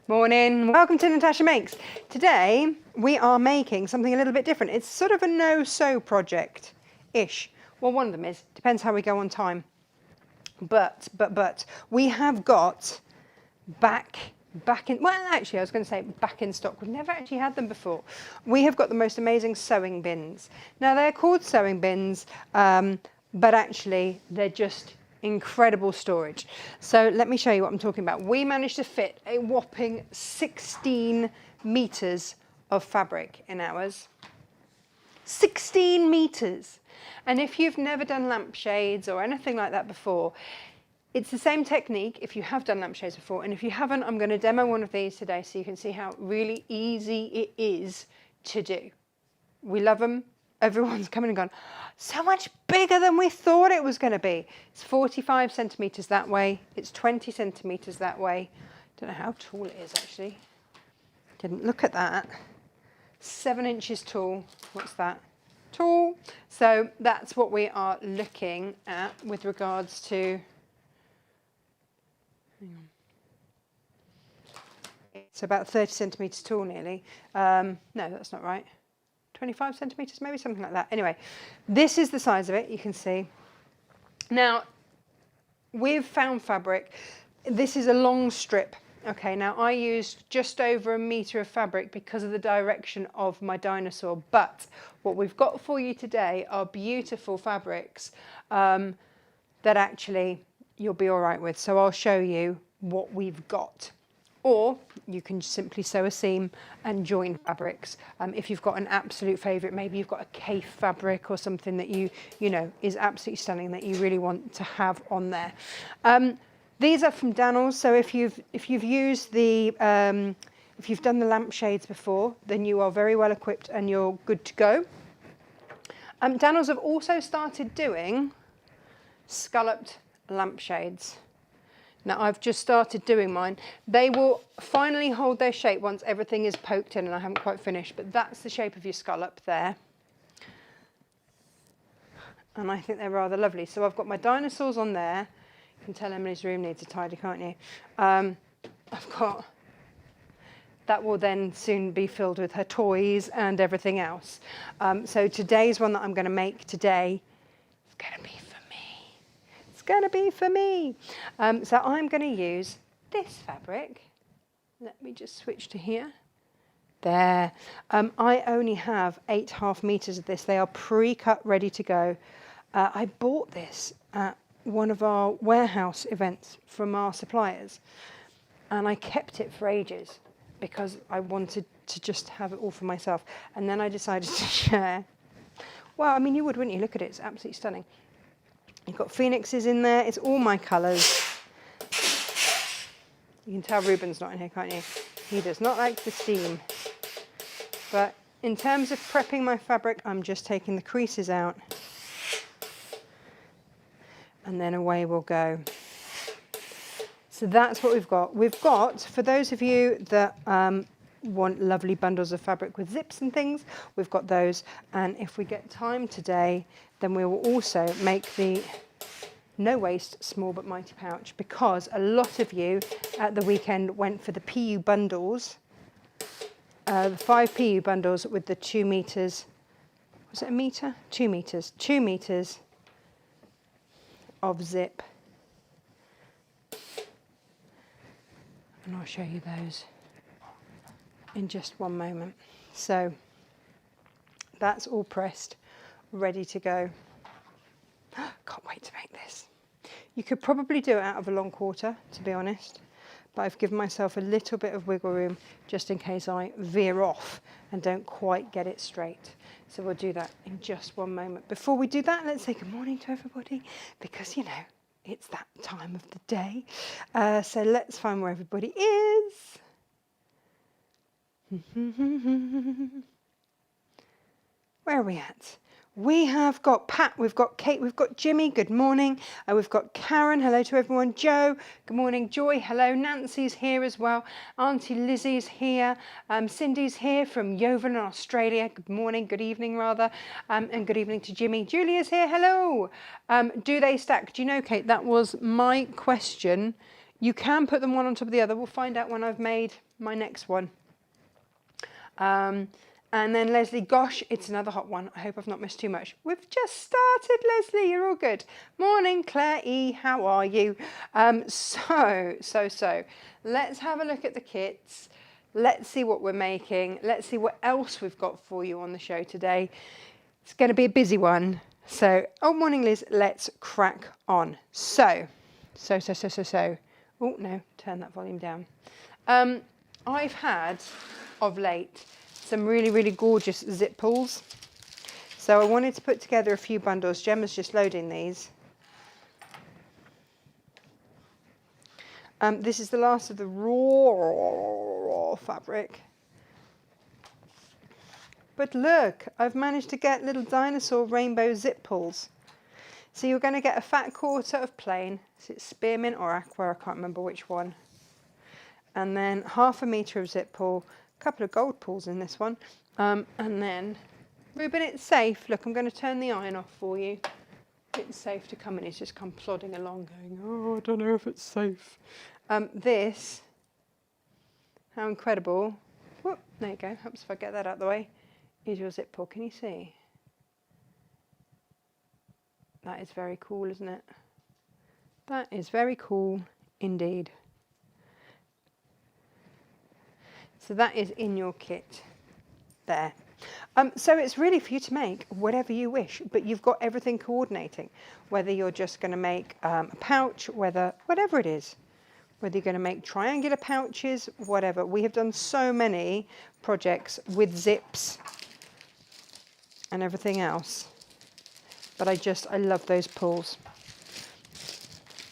Morning. Welcome to Natasha Makes. Today we are making something a little bit different. It's sort of a no-sew project-ish. Well, one of them is. Depends how we go on time. But we have got back in, well, actually I was going to say back in stock. We've never actually had them before. We have got the most amazing sewing bins. Now they're called sewing bins, but actually they're just incredible storage. So let me show you what I'm talking about. We managed to fit a whopping 16 meters of fabric in ours. 16 meters. And if you've never done lampshades or anything like that before, it's the same technique if you have done lampshades before. And if you haven't, I'm going to demo one of these today so you can see how really easy it is to do. We love them. Everyone's coming and gone, so much bigger than we thought it was going to be. It's 45 centimeters that way. It's 20 centimeters that way. Don't know how tall it is actually. Didn't look at that. 7 inches tall. What's that? Tall. So that's what we are looking at with regards to. Hang on. It's about 30 centimeters tall nearly. No, that's not right. 25 centimeters, maybe something like that. Anyway, this is the size of it, you can see. Now, we've found fabric. This is a long strip. Okay, now I used just over a meter of fabric because of the direction of my dinosaur. But what we've got for you today are beautiful fabrics that actually you'll be all right with. So I'll show you what we've got. Or you can simply sew a seam and join fabrics. If you've got an absolute favourite, maybe you've got a Cafe fabric or something that you know is absolutely stunning that you really want to have on there. These are from Dannells. So if you've used the if you've done the lampshades before, then you are very well equipped and you're good to go. Dannells have also started doing scalloped lampshades. Now I've just started doing mine. They will finally hold their shape once everything is poked in, and I haven't quite finished, but that's the shape of your scallop there. And I think they're rather lovely. So I've got my dinosaurs on there. You can tell Emily's room needs a tidy, can't you? I've got, that will then soon be filled with her toys and everything else. So today's one that I'm going to make today is going to be going to be for me. So I'm going to use this fabric. Let me just switch to here. There. I only have 8.5 meters of this. They are pre-cut, ready to go. I bought this at one of our warehouse events from our suppliers, and I kept it for ages because I wanted to just have it all for myself. And then I decided to share. Well, I mean, you would, wouldn't you? Look at it. It's absolutely stunning. You've got phoenixes in there. It's all my colours. You can tell Ruben's not in here, can't you? He does not like the steam. But in terms of prepping my fabric, I'm just taking the creases out. And then away we'll go. So that's what we've got. We've got, for those of you that want lovely bundles of fabric with zips and things, we've got those. And if we get time today, then we will also make the no waste small but mighty pouch, because a lot of you at the weekend went for the PU bundles, the 5 PU bundles with the 2 meters. Was it a meter? 2 meters. 2 meters of zip. And I'll show you those in just one moment. So that's all pressed, ready to go. Can't wait to make this. You could probably do it out of a long quarter, to be honest, but I've given myself a little bit of wiggle room just in case I veer off and don't quite get it straight. So we'll do that in just one moment. Before we do that, let's say good morning to everybody, because, you know, it's that time of the day. So let's find where everybody is. Where are we at? We have got Pat, we've got Kate, we've got Jimmy, good morning. We've got Karen, hello to everyone. Joe, good morning. Joy, hello. Nancy's here as well. Auntie Lizzie's here. Cindy's here from Yeovil, Australia. Good morning, good evening rather. And good evening to Jimmy. Julia's here, hello. Do they stack? Do you know, Kate, that was my question. You can put them one on top of the other. We'll find out when I've made my next one. And then Leslie, gosh, it's another hot one. I hope I've not missed too much. We've just started, Leslie. You're all good. Morning, Claire E. How are you? So. Let's have a look at the kits. Let's see what we're making. Let's see what else we've got for you on the show today. It's going to be a busy one. So, oh, morning, Liz. Let's crack on. So. Oh, no, turn that volume down. I've had, of late, some really, really gorgeous zip pulls. So I wanted to put together a few bundles. Gemma's just loading these. This is the last of the raw fabric. But look, I've managed to get little dinosaur rainbow zip pulls. So you're going to get a fat quarter of plain. Is it spearmint or aqua? I can't remember which one. And then 1/2 metre of zip pull. Couple of gold pulls in this one, and then Ruben, it's safe. Look, I'm going to turn the iron off for you. It's safe to come in. He's just come plodding along going, oh, I don't know if it's safe. This, how incredible. Whoop, there you go. Helps if I get that out of the way. Is your zip pull. Can you see? That is very cool, isn't it? That is very cool indeed. So that is in your kit there. So it's really for you to make whatever you wish, but you've got everything coordinating. Whether you're just going to make a pouch, whatever it is. Whether you're going to make triangular pouches, whatever. We have done so many projects with zips and everything else. But I love those pulls.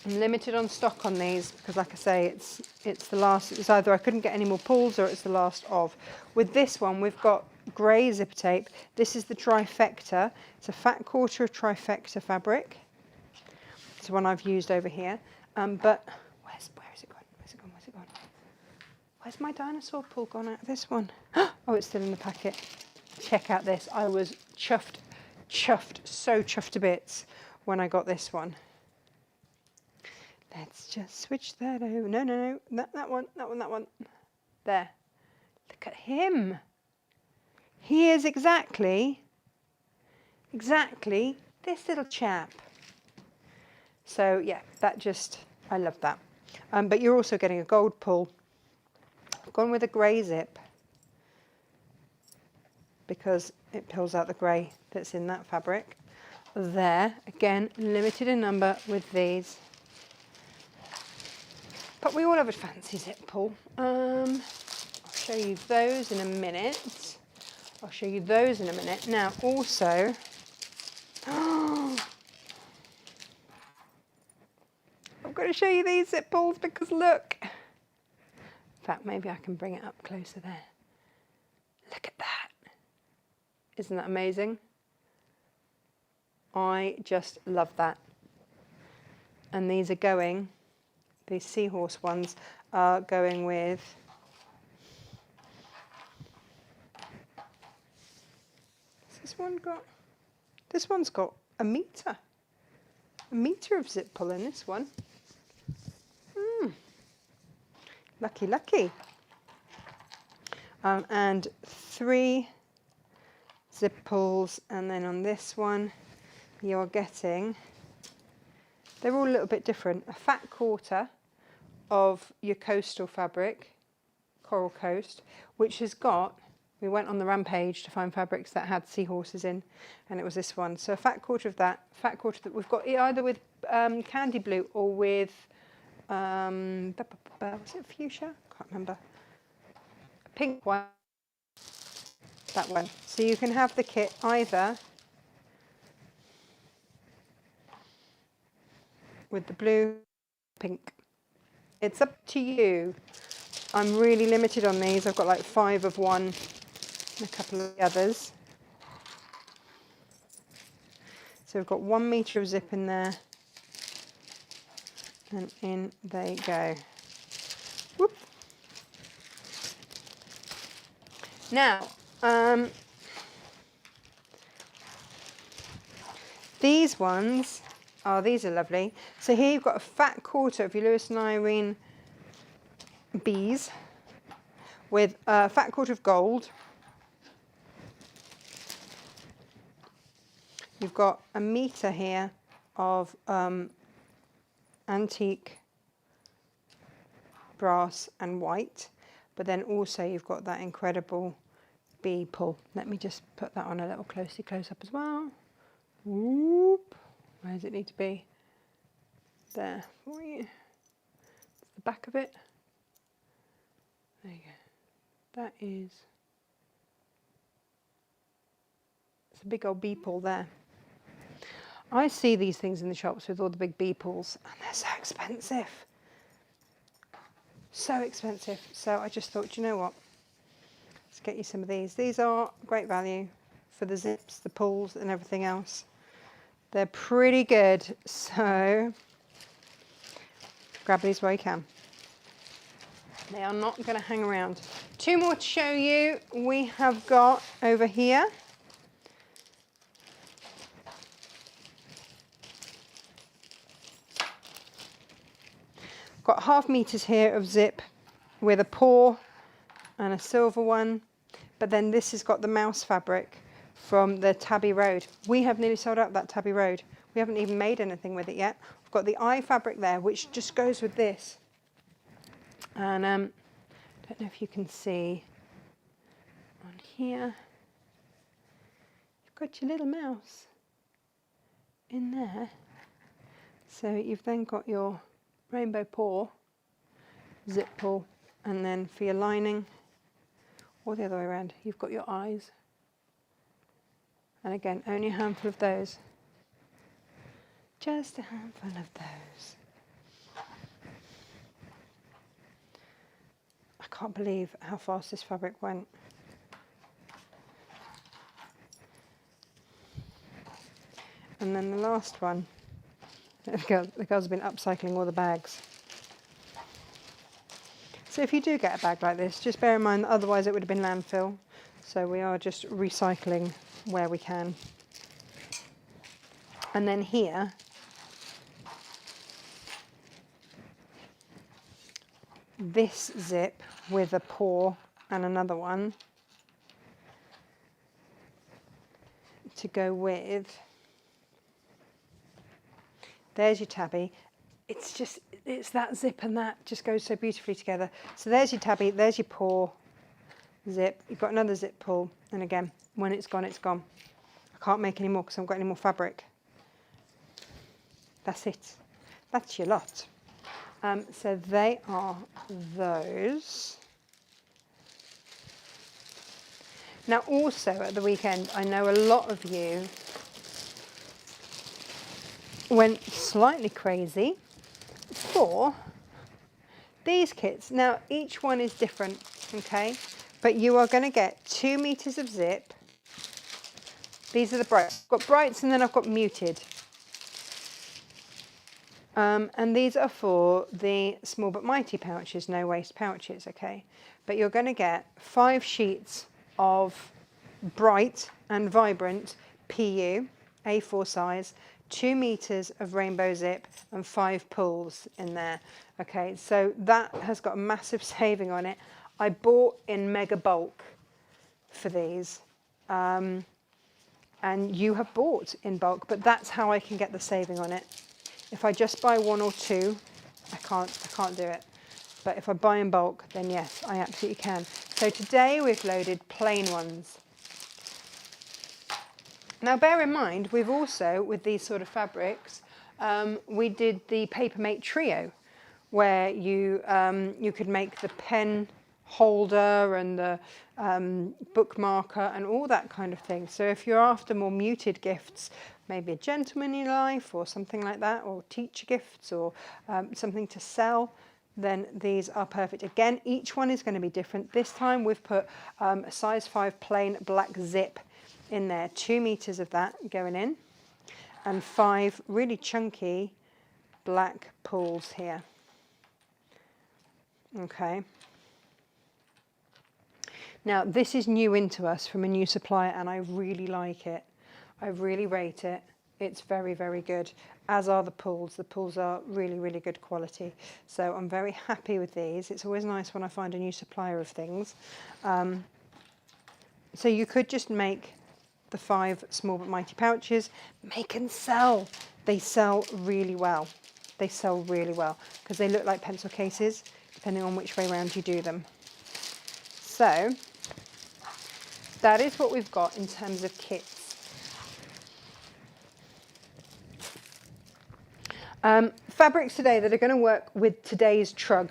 I'm limited on stock on these because, like I say, it's the last. It's either I couldn't get any more pulls or it's the last of. With this one, we've got grey zipper tape. This is the trifecta. It's a fat quarter of trifecta fabric. It's the one I've used over here. But where is it gone? Where's it gone? Where's it gone? Where's my dinosaur pull gone out of this one? Oh, it's still in the packet. Check out this. I was chuffed, so chuffed to bits when I got this one. Let's just switch that over. No. That one. There. Look at him. He is exactly this little chap. So yeah, I love that. But you're also getting a gold pull. I've gone with a grey zip because it pulls out the grey that's in that fabric. There, again, limited in number with these. But we all have a fancy zip pull. I'll show you those in a minute. Now, also, I'm going to show you these zip pulls because look. In fact, maybe I can bring it up closer there. Look at that. Isn't that amazing? I just love that. And these seahorse ones are going with this one's got a metre of zip pull in this one. Lucky. And 3 zip pulls, and then on this one you're getting, they're all a little bit different, a fat quarter of your coastal fabric, Coral Coast, which has got, we went on the rampage to find fabrics that had seahorses in, and it was this one. So a fat quarter of that, we've got either with candy blue or with, was it fuchsia? Can't remember. A pink one, that one. So you can have the kit either with the blue, pink. It's up to you. I'm really limited on these. I've got like 5 of one and a couple of the others. So we've got 1 metre of zip in there. And in they go. Whoop. Now, these ones, these are lovely. So here you've got a fat quarter of your Lewis and Irene bees. with a fat cord of gold. You've got a metre here of antique brass and white, but then also you've got that incredible bee pull. Let me just put that on a little close up as well. Whoop. Where does it need to be? There for you. The back of it. There you go. That is, it's a big old bee pull there. I see these things in the shops with all the big bee pulls, and they're so expensive. So expensive. So I just thought, you know what? Let's get you some of these. These are great value for the zips, the pulls, and everything else. They're pretty good. So grab these while you can. They are not going to hang around. Two more to show you. We have got over here. Got 1/2 meters here of zip with a paw and a silver one, but then this has got the mouse fabric from the tabby road. We have nearly sold out that tabby road. We haven't even made anything with it yet. We've got the eye fabric there, which just goes with this. And I don't know if you can see on here. You've got your little mouse in there. So you've then got your rainbow paw, zip pull, and then for your lining, or the other way around, you've got your eyes. And again, only a handful of those. Just a handful of those. I can't believe how fast this fabric went. And then the last one, the girls have been upcycling all the bags. So if you do get a bag like this, just bear in mind that otherwise it would have been landfill. So we are just recycling where we can. And then here, this zip with a paw and another one to go with. There's your tabby. It's that zip and that just goes so beautifully together. So there's your tabby, there's your paw zip. You've got another zip pull, and again, when it's gone, it's gone. I can't make any more because I haven't got any more fabric. That's it. That's your lot. So they are those. Now also at the weekend, I know a lot of you went slightly crazy for these kits. Now each one is different, okay? But you are going to get 2 meters of zip. These are the brights. I've got brights and then I've got muted. And these are for the small but mighty pouches, no waste pouches, okay? But you're going to get 5 sheets of bright and vibrant PU, A4 size, 2 meters of rainbow zip and 5 pulls in there. Okay, so that has got a massive saving on it. I bought in mega bulk for these, and you have bought in bulk, but that's how I can get the saving on it. If I just buy 1 or 2, I can't do it. But if I buy in bulk, then yes, I absolutely can. So today we've loaded plain ones. Now bear in mind, we've also, with these sort of fabrics, we did the Papermate Trio, where you could make the pen holder and the bookmarker and all that kind of thing. So if you're after more muted gifts, maybe a gentleman in your life or something like that, or teacher gifts or something to sell, then these are perfect. Again, each one is going to be different. This time we've put a size 5 plain black zip in there, 2 meters of that going in, and 5 really chunky black pulls here. Okay. Now this is new into us from a new supplier, and I really like it. I really rate it. It's very, very good. as are the pulls. The pulls are really, really good quality. So I'm very happy with these. It's always nice when I find a new supplier of things. So you could just make the 5 small but mighty pouches, make and sell. They sell really well. They sell really well because they look like pencil cases, depending on which way around you do them. So that is what we've got in terms of kits. Fabrics today that are going to work with today's trug.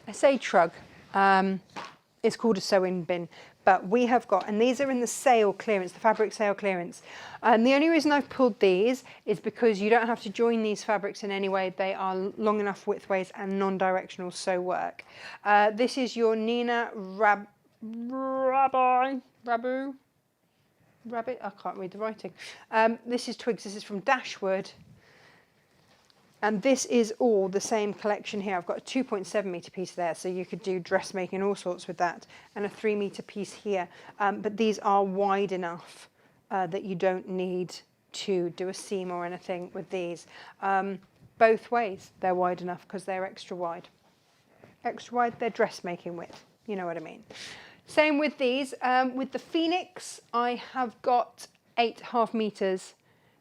I say trug, it's called a sewing bin, but we have got, and these are in the sale clearance, the fabric sale clearance. And the only reason I've pulled these is because you don't have to join these fabrics in any way. They are long enough widthways and non-directional sew work. This is your Nina Rabbit, I can't read the writing. This is Twigs, this is from Dashwood. And this is all the same collection here. I've got a 2.7 metre piece there, so you could do dressmaking, all sorts with that, and a 3 metre piece here. But these are wide enough that you don't need to do a seam or anything with these. Both ways, they're wide enough because they're extra wide. Extra wide, they're dressmaking width, you know what I mean. Same with these. With the Phoenix, I have got 8.5 metres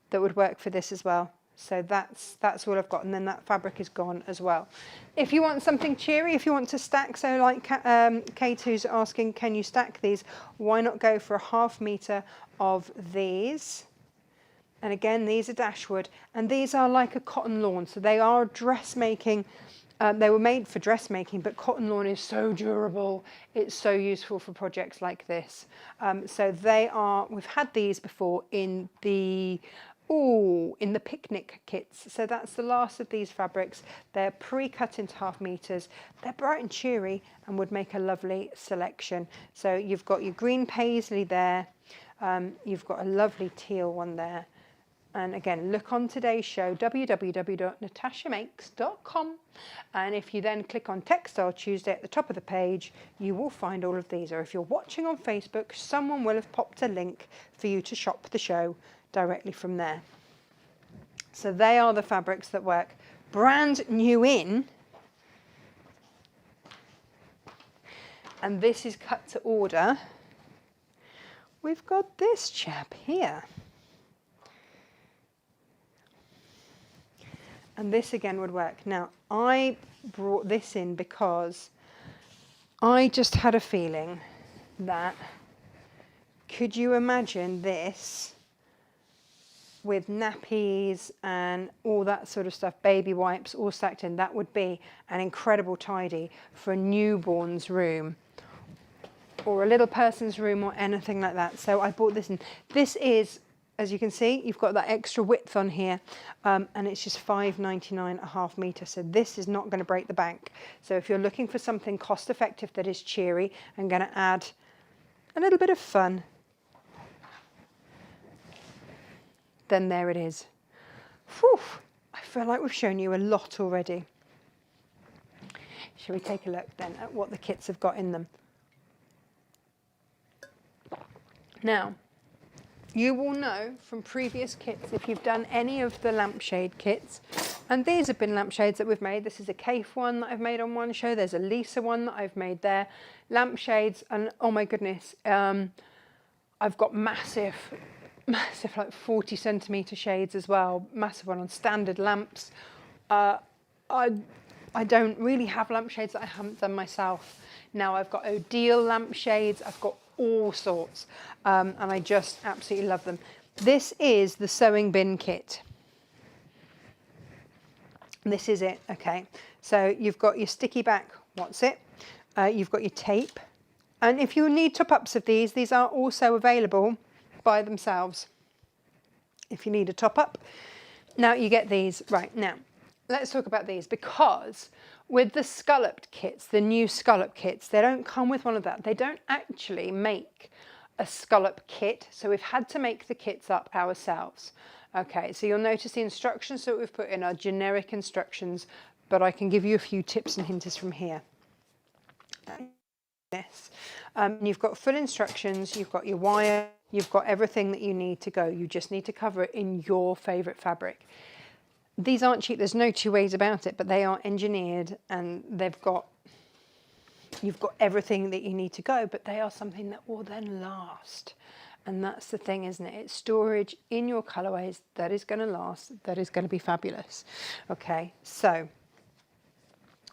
that would work for this as well. So that's all I've got, and then that fabric is gone as well. If you want something cheery, if you want to stack, so like Kate who's asking, can you stack these? Why not go for a 1/2 metre of these? And again, these are Dashwood, and these are like a cotton lawn, so they are dressmaking. They were made for dressmaking, but cotton lawn is so durable. It's so useful for projects like this. So they are, we've had these before in the picnic kits. So that's the last of these fabrics. They're pre-cut into 1/2 metres. They're bright and cheery and would make a lovely selection. So you've got your green paisley there. You've got a lovely teal one there. And again, look on today's show, www.natashamakes.com. And if you then click on Textile Tuesday at the top of the page, you will find all of these. Or if you're watching on Facebook, someone will have popped a link for you to shop the show directly from there. So they are the fabrics that work. Brand new in. And this is cut to order. We've got this chap here. And this again would work. Now, I brought this in because I just had a feeling that, could you imagine this with nappies and all that sort of stuff, baby wipes all stacked in? That would be an incredible tidy for a newborn's room or a little person's room or anything like that. So I bought this in. This is, as you can see, you've got that extra width on here, and it's just $5.99 a 1/2 metre. So this is not going to break the bank. So if you're looking for something cost effective that is cheery and going to add a little bit of fun, then there it is. Whew, I feel like we've shown you a lot already. Shall we take a look then at what the kits have got in them? Now, you will know from previous kits, if you've done any of the lampshade kits, and these have been lampshades that we've made. This is a Kaif one that I've made on one show. There's a Lisa one that I've made there. Lampshades, and oh my goodness, I've got massive like 40 centimetre shades as well. Massive one on standard lamps. I don't really have lampshades that I haven't done myself. Now I've got Odile lampshades. I've got all sorts, and I just absolutely love them. This is the sewing bin kit. This is it, okay. So you've got your sticky back, what's it? You've got your tape. And if you need top-ups of these are also available by themselves if you need a top-up. Now you get these. Right, now let's talk about these, because with the scalloped kits, the new scallop kits, they don't come with one of that. They don't actually make a scallop kit, so we've had to make the kits up ourselves. Okay, so you'll notice the instructions that we've put in are generic instructions, but I can give you a few tips and hints from here. This. You've got full instructions, you've got your wire, you've got everything that you need to go. You just need to cover it in your favourite fabric. These aren't cheap, there's no two ways about it, but they are engineered and you've got everything that you need to go, but they are something that will then last. And that's the thing, isn't it? It's storage in your colorways that is going to last, that is going to be fabulous. Okay, so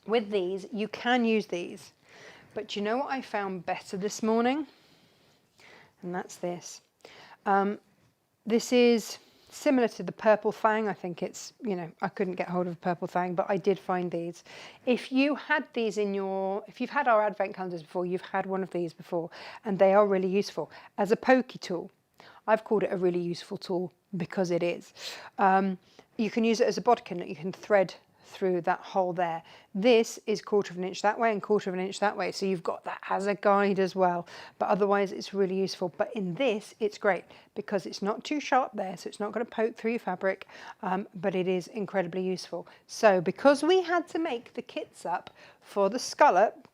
with these, you can use these, but you know what I found better this morning? And that's this. This is similar to the purple fang. I think it's, I couldn't get hold of a purple fang, but I did find these. If you had these if you've had our advent calendars before, you've had one of these before, and they are really useful. As a pokey tool, I've called it a really useful tool because it is. You can use it as a bodkin that you can thread through that hole there. This is 1/4 of an inch that way and 1/4 of an inch that way, so you've got that as a guide as well, but otherwise it's really useful. But in this it's great because it's not too sharp there, so it's not going to poke through your fabric, but it is incredibly useful. So because we had to make the kits up for the scallop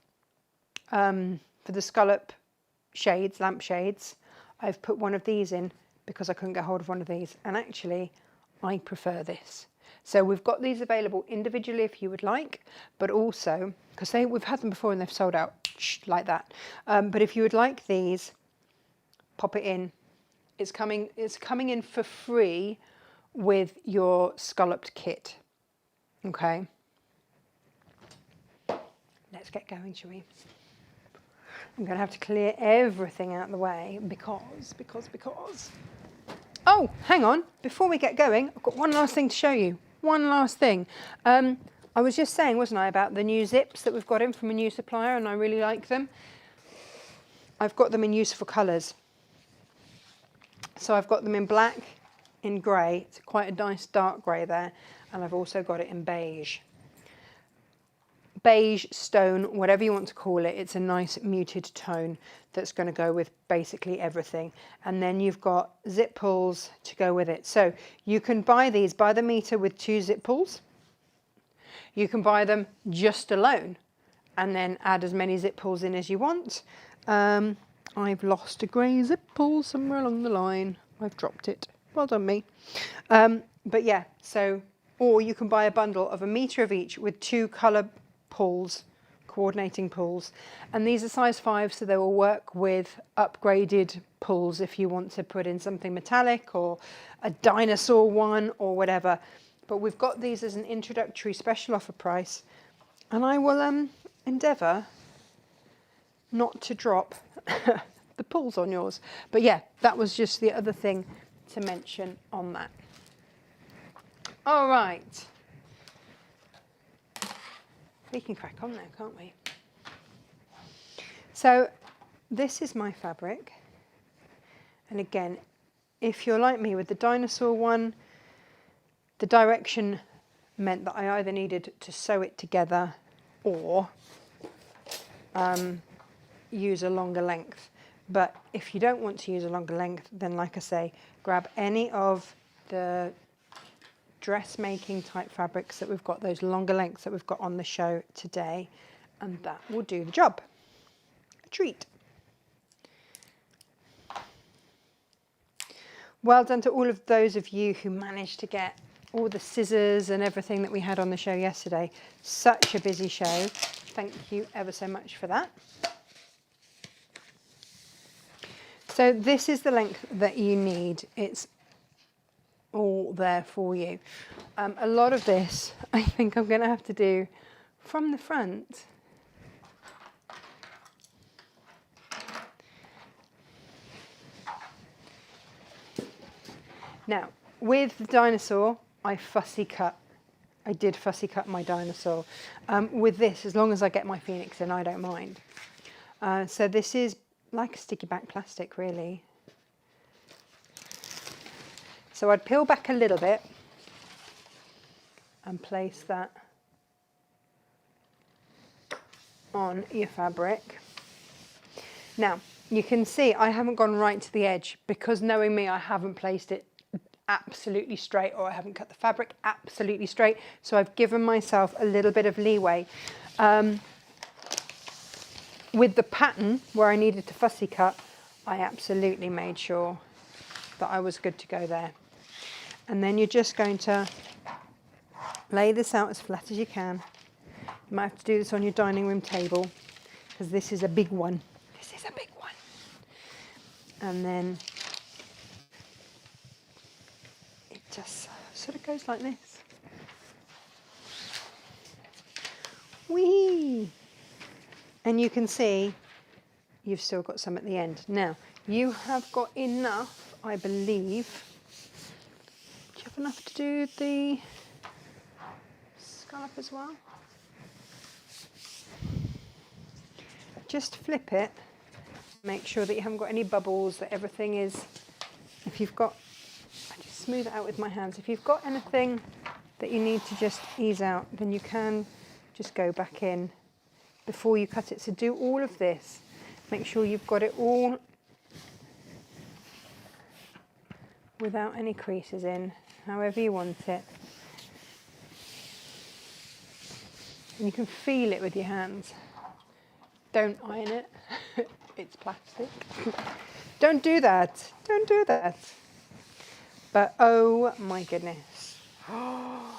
shades, lampshades, I've put one of these in because I couldn't get hold of one of these, and actually I prefer this. So we've got these available individually if you would like, but also, because we've had them before and they've sold out like that. But if you would like these, pop it in. It's coming in for free with your scalloped kit. Okay. Let's get going, shall we? I'm going to have to clear everything out of the way because. Oh, hang on. Before we get going, I've got one last thing to show you. One last thing. I was just saying, wasn't I, about the new zips that we've got in from a new supplier, and I really like them. I've got them in useful colours. So I've got them in black, in grey. It's quite a nice dark grey there. And I've also got it in beige. Beige, stone, whatever you want to call it. It's a nice muted tone that's going to go with basically everything. And then you've got zip pulls to go with it. So you can buy these by the meter with 2 zip pulls. You can buy them just alone and then add as many zip pulls in as you want. I've lost a grey zip pull somewhere along the line. I've dropped it. Well done me. But yeah, so, or you can buy a bundle of 1 meter of each with 2 colour pulls, coordinating pulls, and these are size 5, so they will work with upgraded pulls if you want to put in something metallic or a dinosaur one or whatever. But we've got these as an introductory special offer price, and I will endeavour not to drop the pulls on yours. But yeah, that was just the other thing to mention on that. All right. We can crack on now, can't we? So this is my fabric. And again, if you're like me with the dinosaur one, the direction meant that I either needed to sew it together or use a longer length. But if you don't want to use a longer length, then like I say, grab any of the dressmaking type fabrics that we've got, those longer lengths that we've got on the show today, and that will do the job. A treat. Well done to all of those of you who managed to get all the scissors and everything that we had on the show yesterday. Such a busy show. Thank you ever so much for that. So this is the length that you need. It's all there for you. A lot of this I think I'm going to have to do from the front. Now, with the dinosaur, I did fussy cut my dinosaur. With this, as long as I get my phoenix in, I don't mind. So this is like a sticky back plastic, really. So I'd peel back a little bit and place that on your fabric. Now, you can see I haven't gone right to the edge because, knowing me, I haven't placed it absolutely straight, or I haven't cut the fabric absolutely straight. So I've given myself a little bit of leeway. With the pattern where I needed to fussy cut, I absolutely made sure that I was good to go there. And then you're just going to Lay this out as flat as you can. You might have to do this on your dining room table because this is a big one. This is a big one. And then it just sort of goes like this. Whee! And you can see you've still got some at the end. Now, you have got enough, I believe. Do you have enough to do the scallop as well? Just flip it. Make sure that you haven't got any bubbles, that everything is, if you've got, I just smooth it out with my hands. If you've got anything that you need to just ease out, then you can just go back in before you cut it. So do all of this. Make sure you've got it all without any creases in, however you want it. And you can feel it with your hands. Don't iron it, it's plastic. Don't do that, don't do that. But oh my goodness. And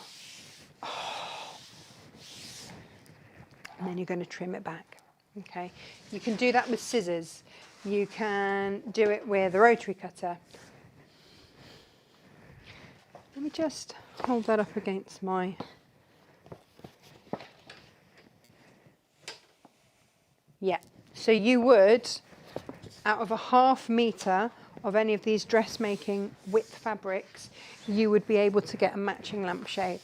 then you're going to trim it back. Okay, you can do that with scissors. You can do it with a rotary cutter. Let me just hold that up against my... Yeah, so you would, out of a ½ metre of any of these dressmaking width fabrics, you would be able to get a matching lampshade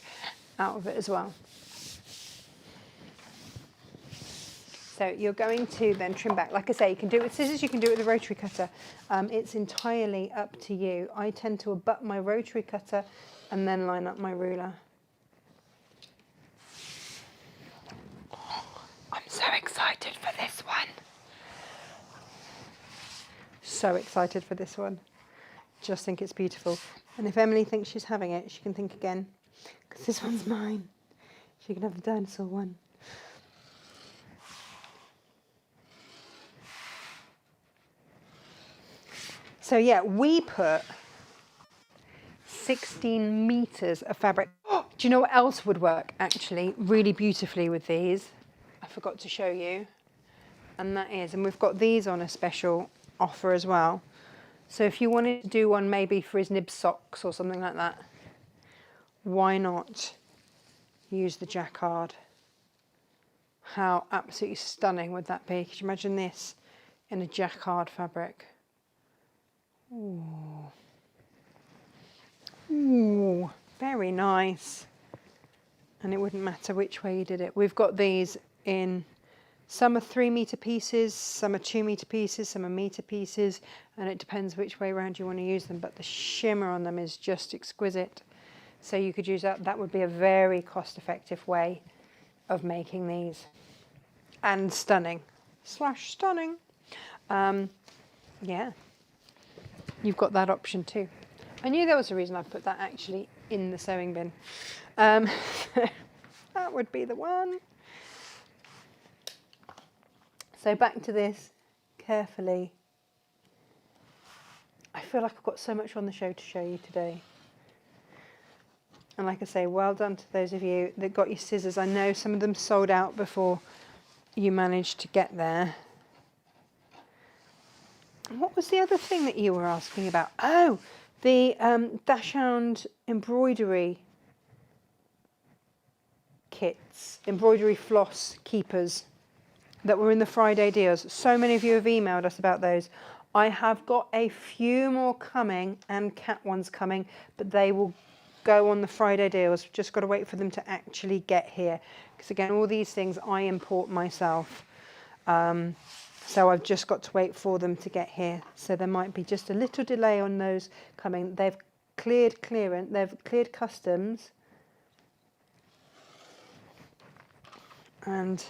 out of it as well. So you're going to then trim back. Like I say, you can do it with scissors, you can do it with a rotary cutter. It's entirely up to you. I tend to abut my rotary cutter and then line up my ruler. I'm so excited for this one. So excited for this one. Just think it's beautiful. And if Emily thinks she's having it, she can think again, because this one's mine. She can have the dinosaur one. So yeah, we put 16 meters of fabric. Oh, do you know what else would work actually really beautifully with these? I forgot to show you. And that is, and we've got these on a special offer as well. So if you wanted to do one maybe for his nib socks or something like that, why not use the jacquard? How absolutely stunning would that be? Could you imagine this in a jacquard fabric? Ooh. Ooh, very nice. And it wouldn't matter which way you did it. We've got these in, some are 3 metre pieces, some are 2 metre pieces, some are metre pieces, and it depends which way around you want to use them, but the shimmer on them is just exquisite. So you could use that. That would be a very cost-effective way of making these. And stunning. Slash stunning. Yeah. You've got that option too. I knew there was a reason I put that actually in the sewing bin. That would be the one. So back to this, carefully. I feel like I've got so much on the show to show you today. And like I say, well done to those of you that got your scissors. I know some of them sold out before you managed to get there. What was the other thing that you were asking about? Oh, the Dannells embroidery kits, embroidery floss keepers that were in the Friday deals. So many of you have emailed us about those. I have got a few more coming and cat ones coming, but they will go on the Friday deals. Just got to wait for them to actually get here. Because again, all these things I import myself. So I've just got to wait for them to get here. So there might be just a little delay on those coming. They've cleared clearance, they've cleared customs. And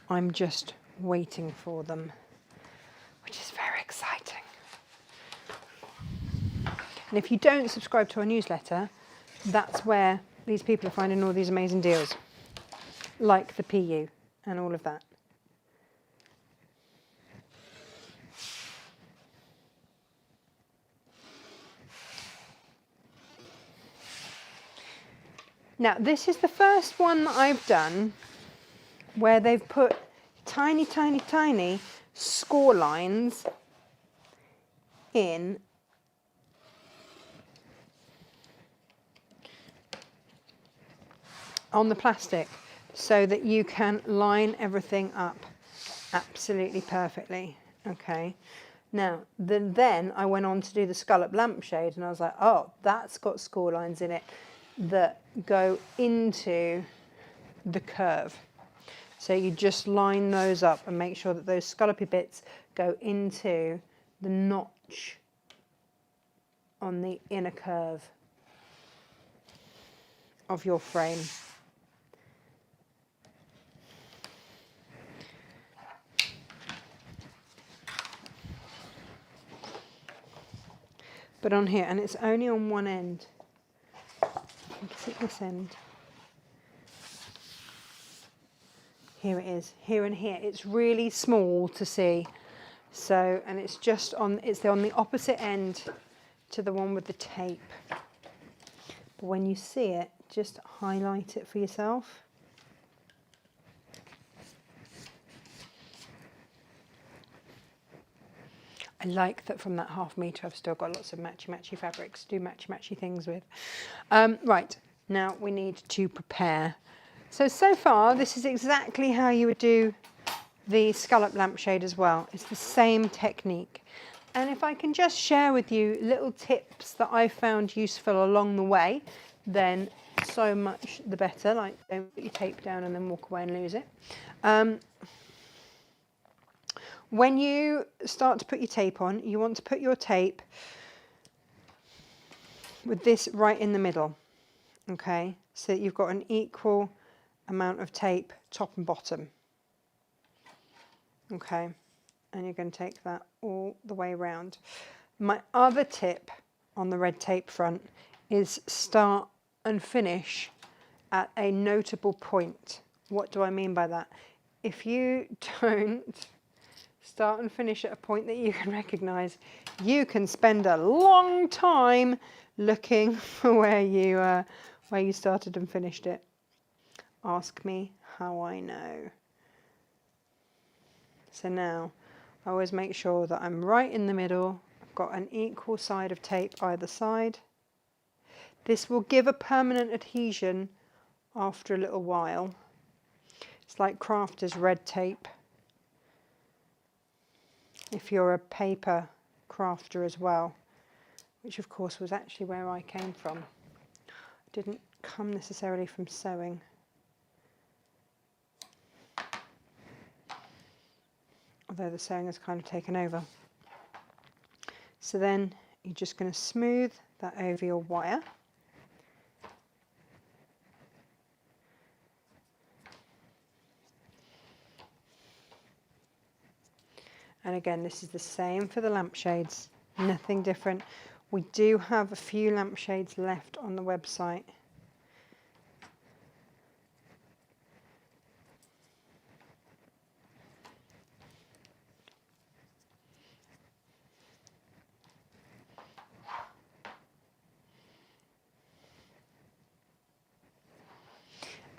I'm just waiting for them, which is very exciting. And if you don't subscribe to our newsletter, that's where these people are finding all these amazing deals, like the PU and all of that. Now this is the first one that I've done where they've put tiny, tiny, tiny score lines in on the plastic so that you can line everything up absolutely perfectly. Okay. Now, then I went on to do the scallop lampshade and I was like, oh, that's got score lines in it that go into the curve. So you just line those up and make sure that those scallopy bits go into the notch on the inner curve of your frame. But on here, and it's only on one end. I think it's at this end. Here it is, here and here. It's really small to see. So, and it's just on, it's on the opposite end to the one with the tape. But when you see it, just highlight it for yourself. I like that from that ½ metre I've still got lots of matchy-matchy fabrics to do matchy-matchy things with. Right, now we need to prepare. So far this is exactly how you would do the scallop lampshade as well. It's the same technique. And if I can just share with you little tips that I found useful along the way, then so much the better. Like, don't put your tape down and then walk away and lose it. When you start to put your tape on, you want to put your tape with this right in the middle, okay? So that you've got an equal amount of tape, top and bottom, okay? And you're going to take that all the way around. My other tip on the red tape front is start and finish at a notable point. What do I mean by that? If you don't start and finish at a point that you can recognise, you can spend a long time looking for where you started and finished it. Ask me how I know. So now I always make sure that I'm right in the middle. I've got an equal side of tape either side. This will give a permanent adhesion after a little while. It's like Crafter's red tape. If you're a paper crafter as well, which of course was actually where I came from. I didn't come necessarily from sewing. Although the sewing has kind of taken over. So then you're just going to smooth that over your wire. And again, this is the same for the lampshades, nothing different. We do have a few lampshades left on the website.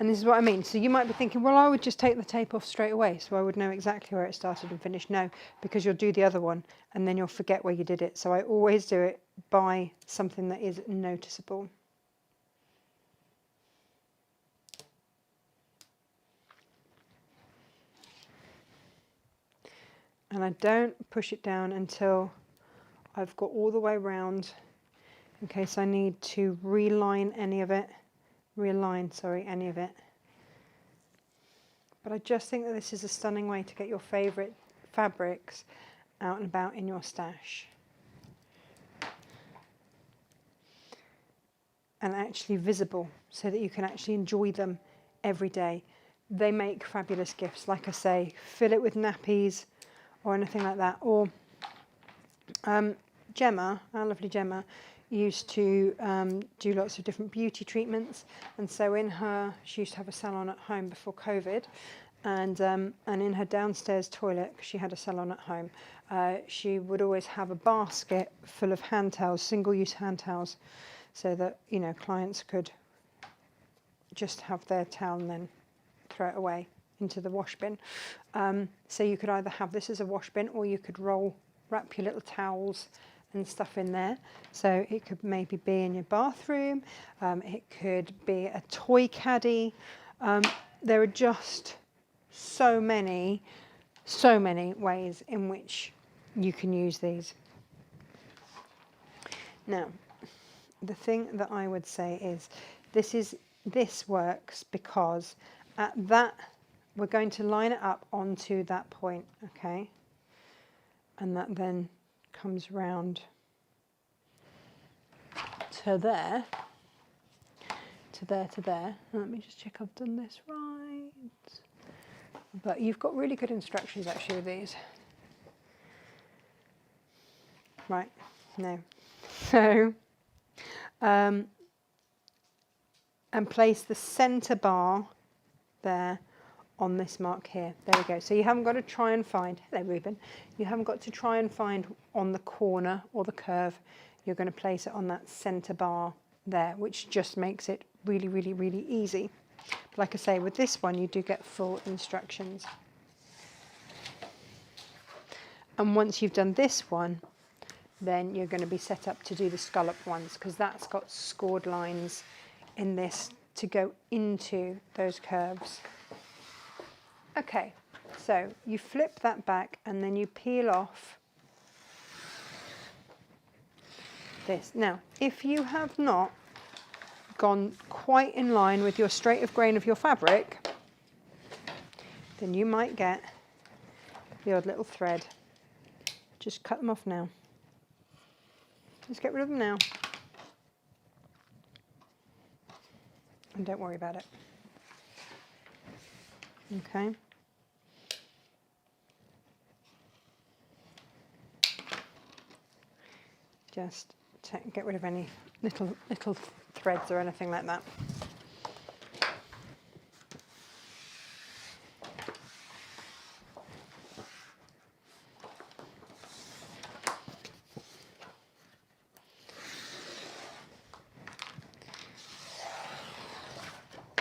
And this is what I mean. So you might be thinking, well, I would just take the tape off straight away, so I would know exactly where it started and finished. No, because you'll do the other one and then you'll forget where you did it. So I always do it by something that is noticeable. And I don't push it down until I've got all the way around, in case I need to realign any of it. Any of it. But I just think that this is a stunning way to get your favourite fabrics out and about in your stash. And actually visible, so that you can actually enjoy them every day. They make fabulous gifts. Like I say, fill it with nappies or anything like that. Or Gemma, our lovely Gemma, used to do lots of different beauty treatments, and so she used to have a salon at home before COVID, and in her downstairs toilet, because she had a salon at home, she would always have a basket full of hand towels, single-use hand towels, so that clients could just have their towel and then throw it away into the wash bin. So you could either have this as a wash bin, or you could wrap your little towels and stuff in there. So it could maybe be in your bathroom, it could be a toy caddy. There are just so many ways in which you can use these. Now, the thing that I would say is this works because at that, we're going to line it up onto that point, okay? And that then comes round to there, to there. Let me just check I've done this right. But you've got really good instructions actually with these. Right, no. So, and place the centre bar there on this mark here. There we go. So you haven't got to try and find, hello Ruben, you haven't got to try and find on the corner or the curve. You're going to place it on that centre bar there, which just makes it really, really, really easy. But like I say, with this one, you do get full instructions. And once you've done this one, then you're going to be set up to do the scalloped ones, because that's got scored lines in this to go into those curves. Okay, so you flip that back and then you peel off this. Now, if you have not gone quite in line with your straight of grain of your fabric, then you might get the odd little thread. Just cut them off now. Just get rid of them now. And don't worry about it. Okay. Just get rid of any little threads or anything like that.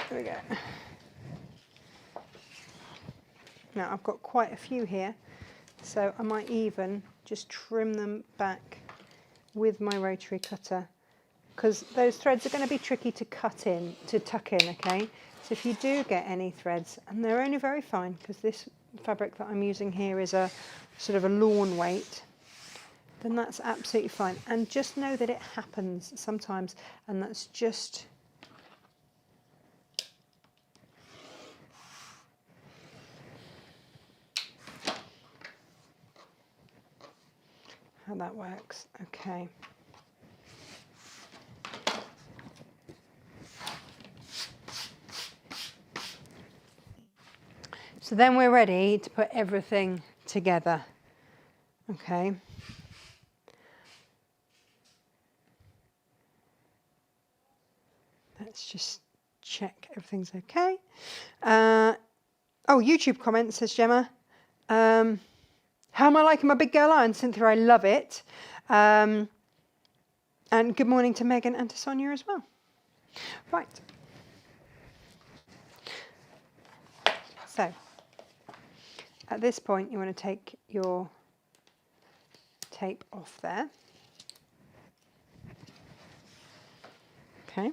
There we go. Now I've got quite a few here, so I might even just trim them back with my rotary cutter, because those threads are going to be tricky to tuck in, okay? So if you do get any threads, and they're only very fine, because this fabric that I'm using here is a sort of a lawn weight, then that's absolutely fine. And just know that it happens sometimes, and that's just how that works. Okay. So then we're ready to put everything together. Okay. Let's just check everything's okay. Oh, YouTube comment, says Gemma. How am I liking my big girl iron, Cynthia? I love it. And good morning to Megan and to Sonia as well. Right. So, at this point, you want to take your tape off there. Okay.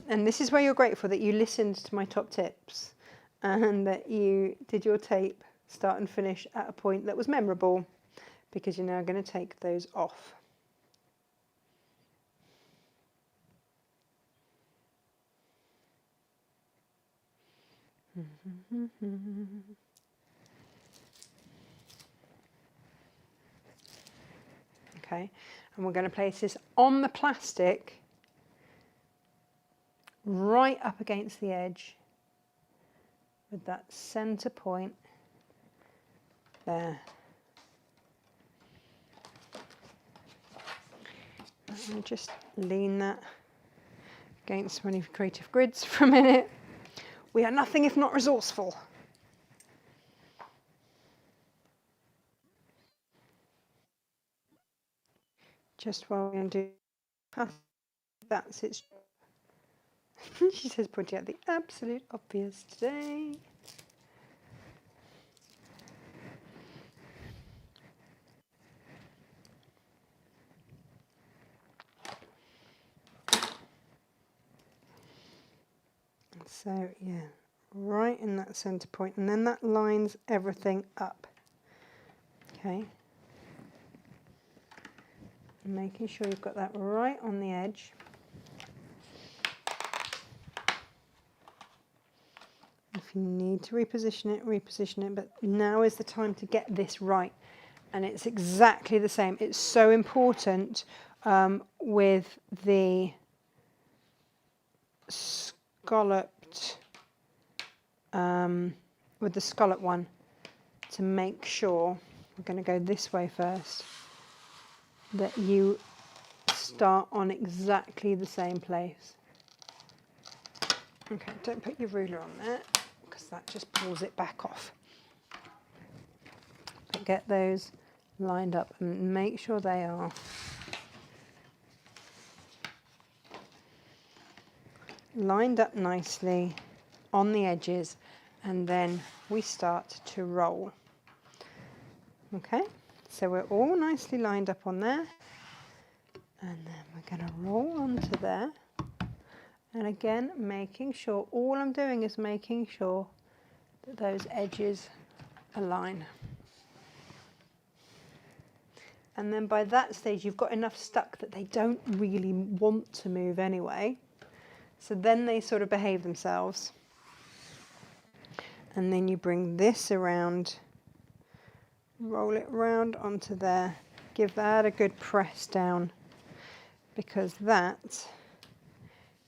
And this is where you're grateful that you listened to my top tips and that you did your tape start and finish at a point that was memorable, because you're now going to take those off. Okay, and we're going to place this on the plastic right up against the edge with that centre point there. And just lean that against one of your creative grids for a minute. We are nothing if not resourceful. just while we undo. That's its. She says, pointing out the absolute obvious today. So yeah, right in that centre point, and then that lines everything up. Okay. Making sure you've got that right on the edge. If you need to reposition it, but now is the time to get this right. And it's exactly the same. It's so important with the scalloped, one, to make sure, we're going to go this way first, that you start on exactly the same place. Okay, don't put your ruler on there because that just pulls it back off. But get those lined up and make sure they are lined up nicely on the edges, and then we start to roll. Okay, so we're all nicely lined up on there, and then we're going to roll onto there. And again, making sure, all I'm doing is making sure that those edges align. And then by that stage, you've got enough stuck that they don't really want to move anyway. So then they sort of behave themselves. And then you bring this around, roll it round onto there, give that a good press down, because that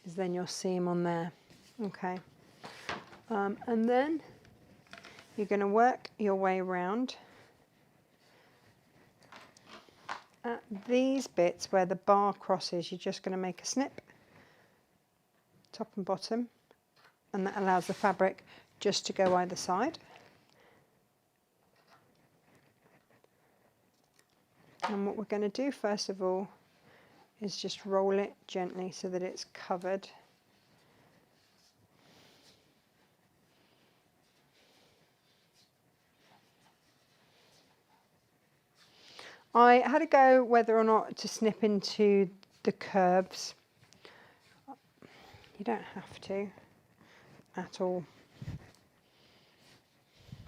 is then your seam on there. Okay. And then you're going to work your way around at these bits where the bar crosses. You're just going to make a snip, top and bottom, and that allows the fabric just to go either side. And what we're going to do first of all is just roll it gently so that it's covered. I had to go whether or not to snip into the curves. You don't have to at all.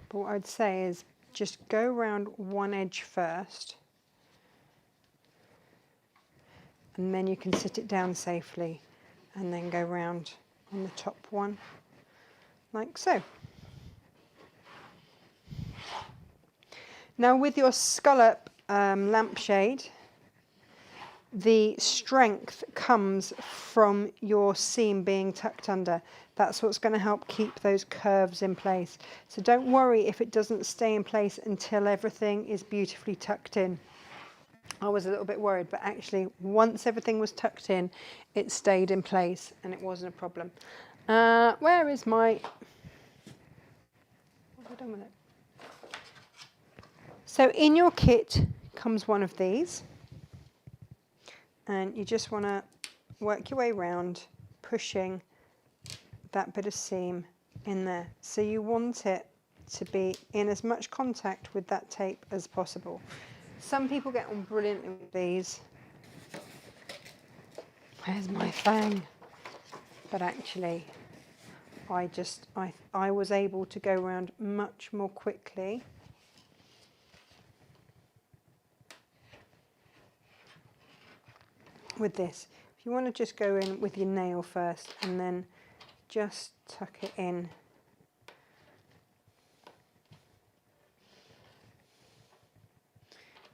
But what I'd say is just go around one edge first, and then you can sit it down safely, and then go round on the top one, like so. Now with your scallop lampshade, the strength comes from your seam being tucked under. That's what's going to help keep those curves in place. So don't worry if it doesn't stay in place until everything is beautifully tucked in. I was a little bit worried, but actually once everything was tucked in, it stayed in place and it wasn't a problem. Where is my... What have I done with it? So in your kit comes one of these, and you just want to work your way around, pushing that bit of seam in there. So you want it to be in as much contact with that tape as possible. Some people get on brilliantly with these. Where's my fang? But actually, I was able to go around much more quickly with this. If you want to just go in with your nail first and then just tuck it in.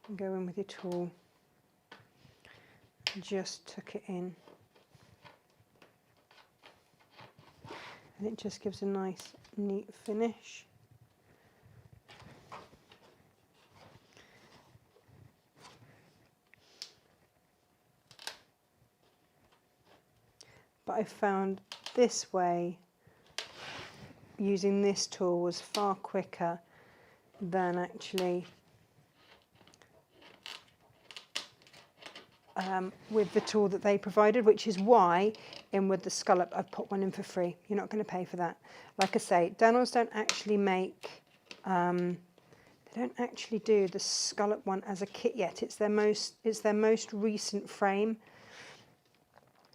And go in with your tool. And just tuck it in. And it just gives a nice, neat finish. But I found this way, using this tool, was far quicker than actually with the tool that they provided, which is why in with the scallop I've put one in for free. You're not going to pay for that. Like I say, Dannells don't actually make, they don't actually do the scallop one as a kit yet. It's their most recent frame,